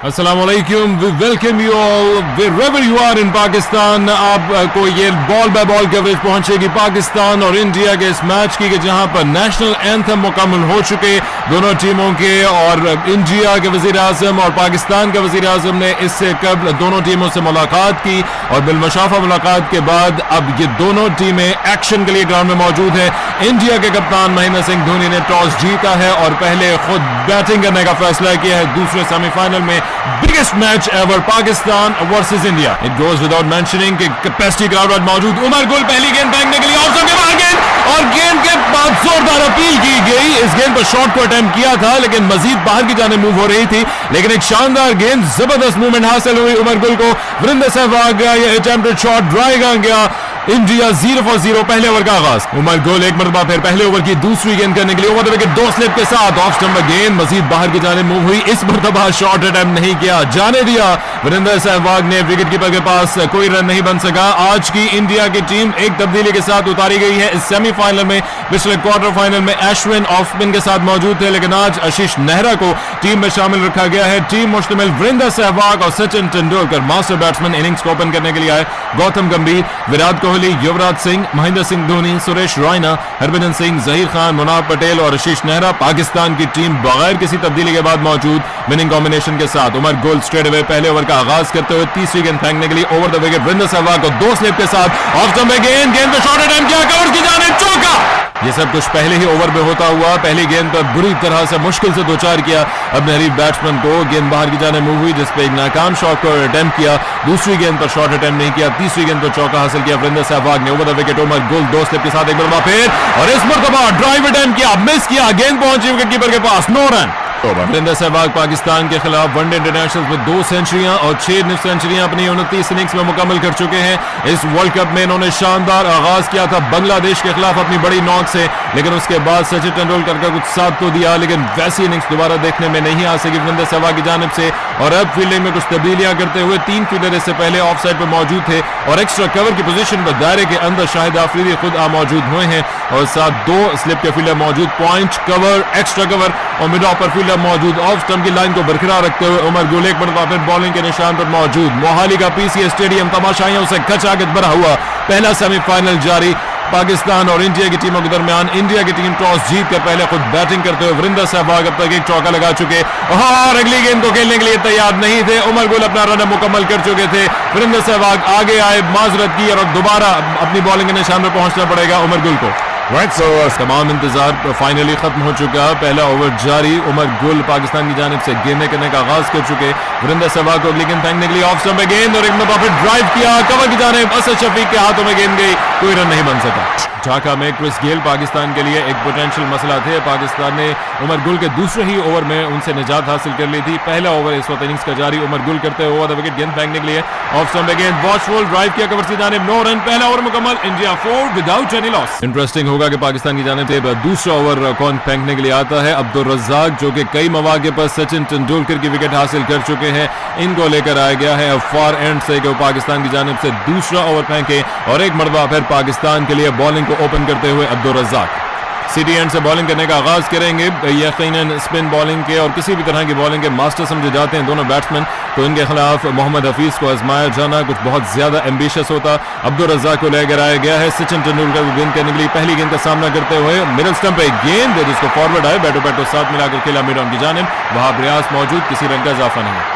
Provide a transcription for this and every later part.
अस्सलामुअलैकुम, we welcome you all wherever you are in Pakistan. आपको ये बॉल बाय बॉल कवरेज पहुंचेगी पाकिस्तान और इंडिया के इस मैच की, जहां पर नेशनल एंथम मुकम्मल हो चुके दोनों टीमों के, और इंडिया के वजीर आजम और पाकिस्तान के वजीर आजम ने इससे कबल दोनों टीमों से मुलाकात की और बिलमुशाफा मुलाकात के बाद अब ये दोनों टीमें एक्शन के लिए ग्राउंड में मौजूद है। इंडिया के कप्तान महेंद्र सिंह धोनी ने टॉस जीता है और पहले खुद बैटिंग करने का फैसला किया है। दूसरे सेमीफाइनल में biggest match ever, Pakistan versus India. It goes without mentioning कि कैपेसिटी क्राउड मौजूद। उमर गुल पहली गेंद फेंकने के लिए ऑफ स्टंप के बाहर गेंद, और गेंद के बाद जोरदार अपील की गई। इस गेंद पर शॉट को अटेम्प्ट किया था लेकिन मजीद बाहर की जाने मूव हो रही थी, लेकिन एक शानदार गेंद, जबरदस्त मूवमेंट हासिल हुई उमर गुल को। वीरेंद्र सहवाग गया, ये अटेम्प्टेड शॉट ड्राई गया। इंडिया 0 for 0 पहले ओवर का आगाज। उमर गुल एक मरतबा फिर पहले ओवर की दूसरी गेंद करने के लिए ओवर द विकेट, 2 स्लिप के साथ ऑफ स्टंप गेंद मजीद बाहर की जाने मूव हुई। इस मरतबा शॉट अटेम्प्ट नहीं किया, जाने दिया वीरेंद्र सहवाग ने। विकेट कीपर के पास कोई रन नहीं बन सका। आज की इंडिया की टीम एक तब्दीली के साथ उतारी गई है इस सेमीफाइनल में। पिछले क्वार्टर फाइनल में अश्विन ऑफ स्पिन के साथ मौजूद थे, लेकिन आज आशीष नेहरा को टीम में शामिल रखा गया है। टीम मुश्तमिल वीरेंद्र सहवाग और Sachin Tendulkar, master batsman innings को ओपन करने के लिए आए। गौतम गंभीर, विराट कोहली, युवराज सिंह, महेंद्र सिंह धोनी, सुरेश रैना, हरभजन सिंह, जहीर खान, मुनाफ पटेल और आशीष नेहरा। पाकिस्तान की टीम बगैर किसी तब्दीली के बाद मौजूद विनिंग कॉम्बिनेशन के साथ। उमर गुल स्ट्रेट अवे पहले ओवर का आगाज करते हुए तीसरी गेंद फेंकने के लिए over the wicket, Virender Sehwag को 2 स्लिप के साथ ऑफ स्टंप गेंद पे शॉट अटेम्प्ट किया, कवर की जाने चौका। ये सब कुछ पहले ही ओवर में होता हुआ पहली गेंद पर बुरी तरह से मुश्किल से दो चार किया अपने हरीफ बैट्समैन को। गेंद बाहर की जाने मूव हुई, जिसपे एक नाकाम शॉट को अटेम्प्ट किया। दूसरी गेंद पर शॉट अटेम्प्ट नहीं किया, तीसरी गेंद पर चौका हासिल किया वीरेंद्र सहवाग ने। Over the wicket Umar Gul 2 slip के साथ एक मरतबा फिर, और इस मरतबा ड्राइव अटेम्प्ट किया, मिस किया, गेंद पहुंची विकेट कीपर के पास, नो रन। वीरेंद्र सहवाग पाकिस्तान के खिलाफ वनडे इंटरनेशनल में 2 सेंचुरियां और 6 निफ सेंचुरियां अपनी 29 इनिंग्स में मुकम्मल कर चुके हैं। इस वर्ल्ड कप में इन्होंने शानदार आगाज किया था बांग्लादेश के खिलाफ अपनी बड़ी नॉक से, लेकिन उसके बाद सचिन तेंदुलकर का कुछ साथ तो दिया, लेकिन वैसी इनिंग्स दोबारा देखने में नहीं आ सकी वीरेंद्र सहवाग की जानिब से। और अब फील्डिंग में कुछ तब्दीलियां करते हुए 3 फील्डर इससे पहले ऑफ साइड पर मौजूद थे और एक्स्ट्रा कवर की पोजीशन पर दायरे के अंदर शाहिद आफरीदी खुद मौजूद हुए हैं, और साथ 2 स्लिप के फील्डर मौजूद, पॉइंट कवर, एक्स्ट्रा कवर और मिड ऑफ पर फील्डर मौजूद। ऑफ स्टंप की लाइन को बरकरार रखते हुए उमर गुल एक मरतबा फिर बॉलिंग के निशान पर मौजूद। मोहाली का पीसीए स्टेडियम तमाशाइयों से खचाखच भरा हुआ, पहला सेमीफाइनल जारी पाकिस्तान और इंडिया की टीमों के दरमियान। इंडिया की टीम टॉस जीत कर पहले खुद बैटिंग करते हुए वीरेंद्र सहवाग अब तक एक चौका लगा चुके और अगली गेंद को खेलने के लिए तैयार नहीं थे। उमर गुल अपना रन मुकम्मल कर चुके थे। वीरेंद्र सहवाग आगे आए, माजरत की, और दोबारा अपनी बॉलिंग के निशान पर पहुंचना पड़ेगा उमर गुल को। तमाम इंतजार फाइनली खत्म हो चुका, पहला ओवर जारी। उमर गुल पाकिस्तान की जानिब से गेंदें करने का आगाज कर चुके। वीरेंद्र सहवाग को अगली गेंद फेंकने के लिए ऑफ स्टंप गेंद, और एक मरतबा फिर ड्राइव किया, कवर की जानिब असद शफीक के हाथों में गेंद गई, कोई रन नहीं बन सका। ढाका में क्रिस गेल पाकिस्तान के लिए एक पोटेंशियल मसला थे। पाकिस्तान ने उमर गुल के दूसरे ही ओवर में उनसे निजात हासिल कर ली थी। पहला ओवर इस वक्त इनिंग्स का जारी, उमर गुल करते हुए ओवर द विकेट गेंद फेंकने के लिए ऑफ स्टंप गेंद, वॉचफुल ड्राइव किया, कवर की जानिब, नो रन। पहला ओवर मुकम्मल, India 4 without any loss. Interesting होगा कि पाकिस्तान की जानिब से दूसरा ओवर कौन फेंकने के लिए आता है। अब्दुल रज़ाक, जो कि कई मौके पर सचिन तेंदुलकर की विकेट हासिल कर चुके हैं, इनको लेकर आया गया है फार एंड से कि वो पाकिस्तान की जानिब से दूसरा ओवर फेंके और एक मरतबा फिर पाकिस्तान के लिए बॉलिंग को ओपन करते हुए अब्दुल रज़ाक सिटी एंड से बॉलिंग करने का आगाज करेंगे। यकीनन स्पिन बॉलिंग के और किसी भी तरह की बॉलिंग के मास्टर समझे जाते हैं दोनों बैट्समैन, तो इनके खिलाफ मोहम्मद हफीज को आजमाया जाना कुछ बहुत ज्यादा एम्बिशियस होता। अब्दुल रज़ाक को लेकर आया गया है। सचिन तेंदुलकर को गेंद करने के लिए पहली गेंद का सामना करते हुए मिडिल स्टंप पे गेंद जिसको फॉरवर्ड आए, बैटो बैटो साथ मिलाकर खेला मिड ऑन की जानिब, वहां रियाज मौजूद, किसी रन का इजाफा नहीं।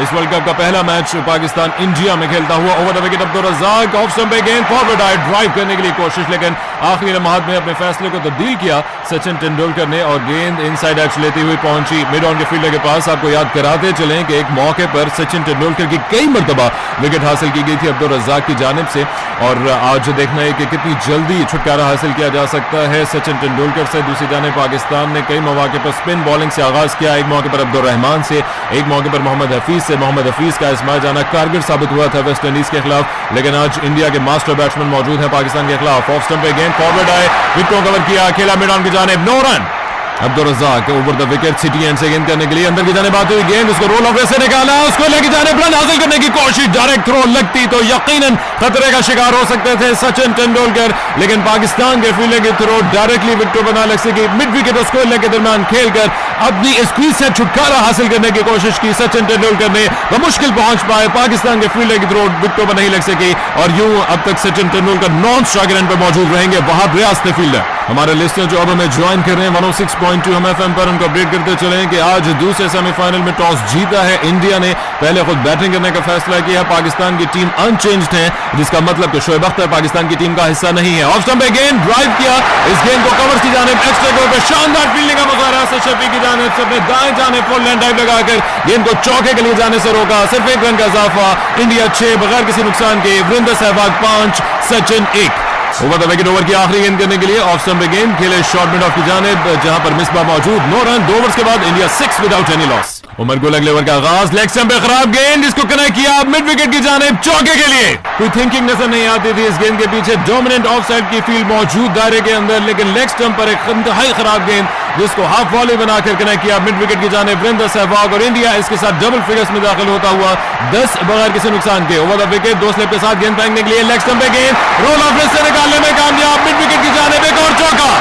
इस वर्ल्ड कप का पहला मैच पाकिस्तान इंडिया में खेलता हुआ। Over the wicket Abdul Razzaq, off stump पे गेंद, फॉरवर्ड आए, ड्राइव करने के लिए कोशिश, लेकिन आखिरी लम्हात में अपने फैसले को तब्दील किया सचिन तेंदुलकर ने और गेंद इनसाइड एज लेती हुई पहुंची मिड ऑन के फील्डर के पास। आपको याद कराते चलें कि एक मौके पर सचिन तेंदुलकर की कई मरतबा विकेट हासिल की गई थी अब्दुल रज़ाक की जानिब से, और आज देखना है कि कितनी जल्दी छुटकारा हासिल किया जा सकता है सचिन तेंदुलकर से। दूसरी जानिब पाकिस्तान ने कई मौके पर स्पिन बॉलिंग से आगाज किया, एक मौके पर अब्दुल रहमान से, एक मौके पर मोहम्मद हफीज से। मोहम्मद हफीज का आजमाया जाना कारगर साबित हुआ था वेस्ट इंडीज के खिलाफ, लेकिन आज इंडिया के मास्टर बैट्समैन मौजूद हैं पाकिस्तान के खिलाफ। ऑफ स्टंप पे गेंद, फॉरवर्ड आए, विकेट को कवर किया, खेला मिड ऑन की जानिब, no run. Abdul Razzaq over the wicket, city end से गेंद करने के लिए अंदर की जाने बात हुई, गेंद उसको रोल ऑफ से निकाला, उसको लेके जाने रन हासिल करने की कोशिश, डायरेक्ट थ्रो लगती तो यकीनन खतरे का शिकार हो सकते थे सचिन तेंदुलकर, लेकिन पाकिस्तान के फील्डर की थ्रो डायरेक्टली विकेट बना लग सकी। मिड विकेट और स्क्वायर लेग के दरमियान खेलकर अपनी स्क्वीज से छुटकारा हासिल करने की कोशिश की सचिन तेंदुलकर ने, वो मुश्किल पहुंच पाए, पाकिस्तान के फील्डर की थ्रो विकेटों पर नहीं लग सकी और यूं अब तक Sachin Tendulkar non strike and पर मौजूद रहेंगे। वहाब रियाज थे फील्डर। हमारे लिस्टर जो अब हमें ज्वाइन कर रहे हैं 106.2 हम एफएम पर, उनको अपडेट करते चले कि आज दूसरे सेमीफाइनल में टॉस जीता है इंडिया ने, पहले खुद बैटिंग करने का फैसला किया। पाकिस्तान की टीम अनचेंज्ड है, जिसका मतलब कि शोएब अख्तर पाकिस्तान की टीम का हिस्सा नहीं है। ऑफ स्टंप पे गेंद ड्राइव किया, इस गेंद को कवर्स की जानिब एक्स्ट्रा कवर पे शानदार फील्डिंग का मुजाहरा शफी की जानिब से, अपने दाएं जाने फुल लैंड ड्राइव लगाकर गेंद को चौके के लिए जाने से रोका। सिर्फ एक रन का इजाफा, इंडिया 6 बगैर किसी नुकसान के, Virender Sehwag 5, Sachin 1। Over the wicket over की आखिरी गेंद करने के लिए ऑफ स्टंप पे गेंद खेले शॉर्ट मिड ऑफ की जानिब, जहां पर मिसबाह मौजूद, 9 रन 2 ओवर्स के बाद, India 6 without any loss. Umar Gul अगले ओवर का आगाज, लेग स्टंप पे खराब गेंद, जिसको कनेक्ट किया मिड विकेट की जानिब चौके के लिए। कोई थिंकिंग नजर नहीं आती थी इस गेंद के पीछे, डोमिनेंट ऑफ साइड की फील्ड मौजूद दायरे के अंदर, लेकिन लेग स्टंप पर एक इंतहाई खराब गेंद जिसको हाफ वॉली बनाकर कनेक्ट किया मिड विकेट की जानिब वीरेंद्र सहवाग, और इंडिया इसके साथ डबल फिगर्स में दाखिल होता हुआ 10 बगैर किसी नुकसान के। ओवर द विकेट 2 स्लिप के साथ गेंद फेंकने के लिए, लेग स्टंप पे गेंद रोल ऑफ से निकालने में कामयाब, मिड विकेट की जानिब एक और चौका।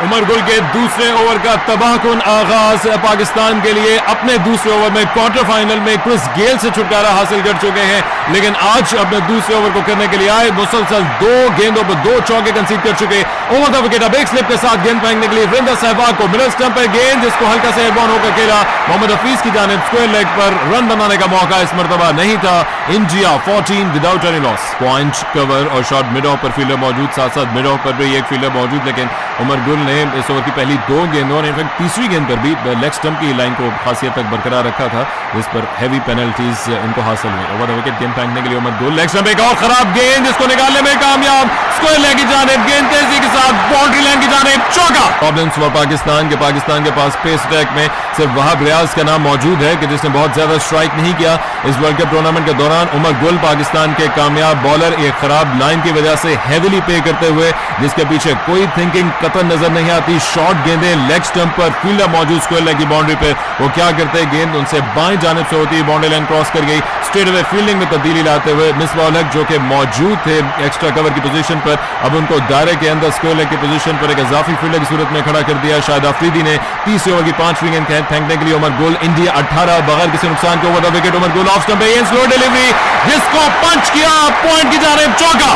उमर गुल के दूसरे ओवर का तबाहकुन आगाज पाकिस्तान के लिए, अपने दूसरे ओवर में क्वार्टर फाइनल में क्रिस गेल से छुटकारा हासिल कर चुके हैं, लेकिन आज अपने दूसरे ओवर को करने के लिए आए, मुसलसल 2 गेंदों पर 2 चौके कंसीड कर चुके। ओवर द विकेट अब एक स्लिप के साथ गेंद फेंकने के लिए वीरेंद्र सहवाग को मिडल स्टंप पर गेंद, जिसको हल्का से एयरबॉर्न होकर खेला मोहम्मद हफीज की जानिब, स्क्वायर लेग पर रन बनाने का मौका इस मरतबा नहीं था। India 14 without any loss. Point cover और शॉर्ट मिड ऑफ पर फील्डर मौजूद, साथ साथ मिड ऑफ पर भी एक फील्डर मौजूद, लेकिन उमर गुल ने इस ओवर की पहली 2 गेंदों और इनफैक्ट तीसरी गेंद पर भी लेग स्टंप की लाइन को खासी हद तक बरकरार रखा था, जिस पर हैवी पेनल्टीज इनको हासिल हुई। ओवर द विकेट गेंद फेंकने के लिए उमर गुल, लेग स्टंप एक और खराब गेंद, जिसको निकालने में कामयाब, स्क्वायर लेग की जानिब, गेंद तेजी के साथ बाउंड्री लाइन की जानिब चौका। प्रॉब्लम्स हुआ पाकिस्तान के पास पेस अटैक में सिर्फ वहाब रियाज का नाम मौजूद है कि जिसने बहुत ज्यादा स्ट्राइक नहीं किया इस वर्ल्ड कप टूर्नामेंट के दौरान। उमर गुल पाकिस्तान के कामयाब बॉलर, एक खराब लाइन की वजह से हेवीली पे करते हुए, जिसके पीछे कोई थिंकिंग कतई नजर नहीं आती। शॉर्ट गेंदें लेग स्टंप पर, फील्डर मौजूद स्क्वायर लेग की बाउंड्री पे, वो क्या करते, गेंद उनसे बाएं जानिब से होती है, बाउंड्री लाइन क्रॉस कर गई, स्ट्रेट अवे फील्डिंग में तब्दीली लाते हुए मिसबाह उल हक जो कि मौजूद थे एक्स्ट्रा कवर की पोजीशन पर, अब उनको दायरे के अंदर स्क्वायर लेग की पोजीशन पर एक इजाफी फील्डर की सूरत में खड़ा कर दिया। शाहिद अफरीदी ने तीसरे ओवर की 5वीं गेंद फेंकने के लिए उमर गुल, इंडिया 18 बगैर किसी नुकसान के। Over the wicket Umar Gul of stump पे स्लो डिलीवरी, जिसको पंच किया, पॉइंट की जानिब चौका।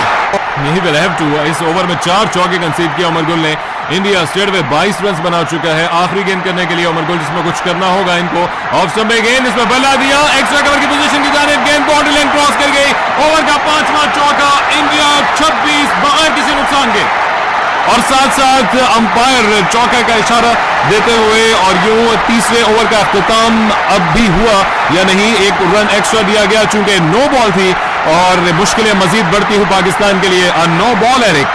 यही विल हैव टू, इस ओवर में 4 चौके कंसीड किया उमर गुल ने। इंडिया स्ट्रेट में 22 रन बना चुका है। आखिरी गेंद करने के लिए उमर गुल, जिसमें कुछ करना होगा इनको। ऑफ स्टंप पे गेंद, इसमें बल्ला दिया, एक्स्ट्रा कवर की पोजीशन की जानिब, गेंद बाउंड्री लाइन क्रॉस कर गई। ओवर का 5वां चौका, इंडिया 26 बगैर किसी नुकसान के, और साथ साथ अंपायर चौका का इशारा देते हुए, और यूं तीसरे ओवर का अख्ताम अब भी हुआ या नहीं, एक रन एक्स्ट्रा दिया गया चूंकि नो बॉल थी और मुश्किलें मजीद बढ़ती हुई पाकिस्तान के लिए। नो बॉल है।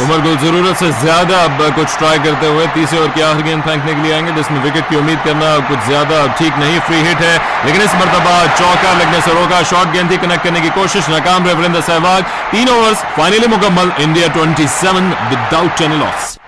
उमर गुल जरूरत से ज्यादा अब कुछ ट्राई करते हुए तीसरे ओवर की आखिरी गेंद फेंकने के लिए आएंगे, जिसमें विकेट की उम्मीद करना कुछ ज्यादा ठीक नहीं। फ्री हिट है, लेकिन इस मरतबा चौका लगने से रोका। शॉर्ट गेंद थी, कनेक्ट करने की कोशिश नाकाम रहे वीरेंद्र सहवाग। 3 ओवर्स फाइनली मुकम्मल, India 27 without any loss.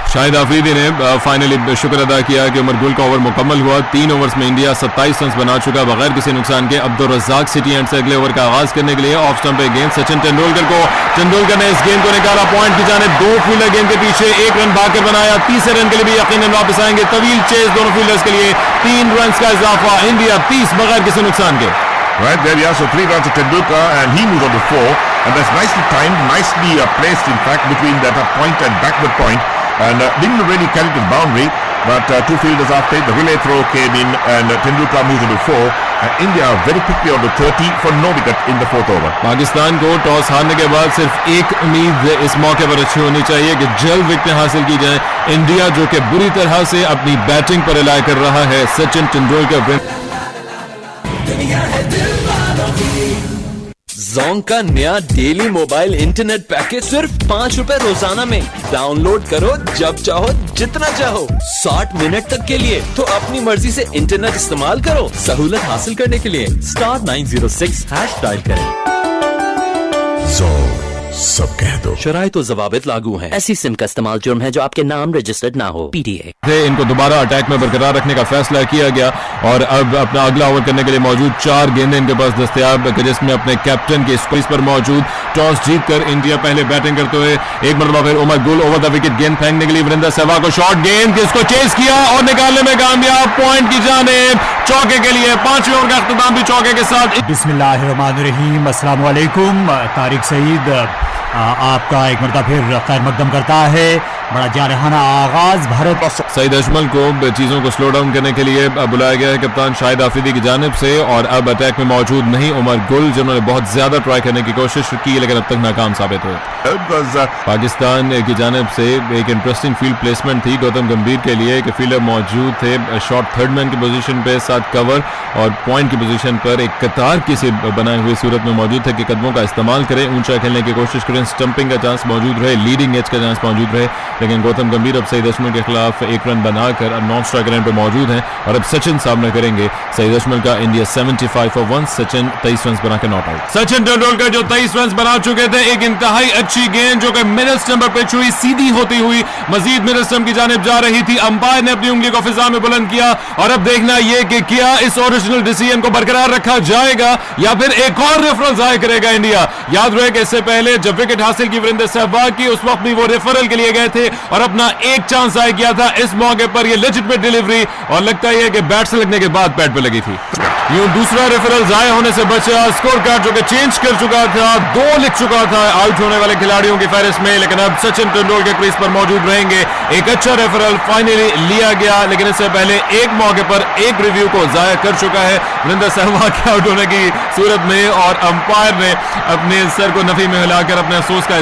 Shahid Afridi ने फाइनली शुक्र अदा किया कि उमर गुल का ओवर मुकम्मल हुआ। 3 ओवर्स में इंडिया 27 रन बना चुका बगैर किसी नुकसान के। अब्दुल रज़ाक सिटी एंड से अगले ओवर का आगाज करने के लिए ऑफ स्टंप पे गेंद सचिन तेंदुलकर ने इस गेंद को निकाला पॉइंट की जानिब। 2 फील्डर गेंद के पीछे 1 रन भागकर बनाया। तीसरे रन के लिए भी यकीनन वापस आएंगे। तवील चेज दोनों फील्डर्स के लिए 3 रन का इजाफा। इंडिया 30 बगैर किसी नुकसान के। Right there, yeah, so 3 runs to Tendulkar and he moves on to 4, and that's nicely timed, nicely placed in fact between that point and backward point, and didn't really carry to the boundary, but 2 fielders after it, the relay throw came in and Tendulkar moves on to 4, and India very quickly on to 30 for no wicket in the 4th over. Pakistan को toss हारने के बाद सिर्फ एक उम्मीद इस मौके पर अच्छी होनी चाहिए कि जल्द विकेटें हासिल की जाएं। इंडिया जो कि बुरी तरह से अपनी बैटिंग पर रिलाय कर रहा है, सचिन तेंदुलकर जोंग का नया डेली मोबाइल इंटरनेट पैकेज सिर्फ ₹5 रोजाना में। डाउनलोड करो जब चाहो जितना चाहो, 60 मिनट तक के लिए। तो अपनी मर्जी से इंटरनेट इस्तेमाल करो। सहूलत हासिल करने के लिए *906# डायल करें। जोंग सब कह दो। शराय तो जवाबित लागू हैं। ऐसी सिम का इस्तेमाल जुर्म है जो आपके नाम रजिस्टर्ड ना हो। PDA। इनको दोबारा अटैक में बरकरार रखने का फैसला किया गया और अब अपना अगला ओवर करने के लिए मौजूद 4 गेंदें इनके पास दस्तयाब, जिसमें अपने कैप्टन के स्क्रीज पर मौजूद। टॉस जीतकर इंडिया पहले बैटिंग करते हुए एक मरतबा फिर Umar Gul over the wicket गेंद फेंकने के लिए वीरेंद्र सहवाग को शॉर्ट गेंद इसको चेस किया और निकालने में कामयाब, पॉइंट की जानिब चौके के लिए 5वें ओवर का अख्ताम भी चौके के साथ। बिस्मिल्लाहिर्रहमानिर्रहीम, अस्सलाम वालेकुम। तारिक सईद आपका एक मरतबा फिर खैर मकदम करता है। बड़ा जारहाना आगाज भारत। सईद अजमल को चीजों को स्लो डाउन करने के लिए बुलाया गया है कप्तान शाहिद आफरीदी की जानिब से और अब अटैक में मौजूद नहीं उमर गुल, जिन्होंने बहुत ज्यादा ट्राई करने की कोशिश की लेकिन अब तक नाकाम साबित हुए। पाकिस्तान की जानिब से एक इंटरेस्टिंग फील्ड प्लेसमेंट थी गौतम गंभीर के लिए कि फील्डर मौजूद थे शॉर्ट थर्ड मैन की पोजीशन पे, साथ कवर और पॉइंट की पोजीशन पर एक कतार की से बनाए हुए सूरत में मौजूद थे कि कदमों का इस्तेमाल करें, ऊंचा खेलने की कोशिश करें, स्टंपिंग का चांस मौजूद रहे, लीडिंग एज का चांस मौजूद रहे। लेकिन गौतम गंभीर अब सईद अजमल के खिलाफ 1 रन बनाकर नॉन स्ट्राइक रेंज पे मौजूद हैं और अब सचिन सामना करेंगे सईद अजमल का। इंडिया 75 for 1, सचिन 23 रन बनाकर नॉट आउट। सचिन तेंदुलकर जो 23 रन बना चुके थे, एक इंतहाई अच्छी गेंद जो कि मिडल स्टंप पर पिच हुई, सीधी होती हुई मजीद मिडल स्टंप की जानिब जा रही थी। अंपायर ने अपनी उंगली को फिजा में बुलंद किया और अब देखना यह कि क्या इस ओरिजिनल डिसीजन को बरकरार रखा जाएगा या फिर एक और रेफरल जाहिर करेगा इंडिया। याद रहे कि इससे पहले जब विकेट हासिल की वीरेंद्र सहवाग की, उस वक्त भी वो रेफरल के लिए गए थे और अपना एक चांस जाहिर किया था। इस मौके पर ये लेजिटिमेट डिलीवरी और लगता है कि बैट से लगने के बाद बैट पे लगी थी। यूं दूसरा रेफरल जाया होने से बचा। स्कोर कार्ड जो कि चेंज कर चुका था, 2 लिख चुका था आउट होने वाले खिलाड़ियों की फहरिस्त में, लेकिन अब सचिन तेंदुलकर क्रीज पर मौजूद रहेंगे। एक अच्छा रेफरल फाइनली लिया गया, लेकिन इससे पहले एक मौके पर एक रिव्यू को जाया कर चुका है वीरेंद्र सहवाग के आउट होने की सूरत में और अंपायर ने अपने सर को नफी में हिलाकर अपने अफसोस का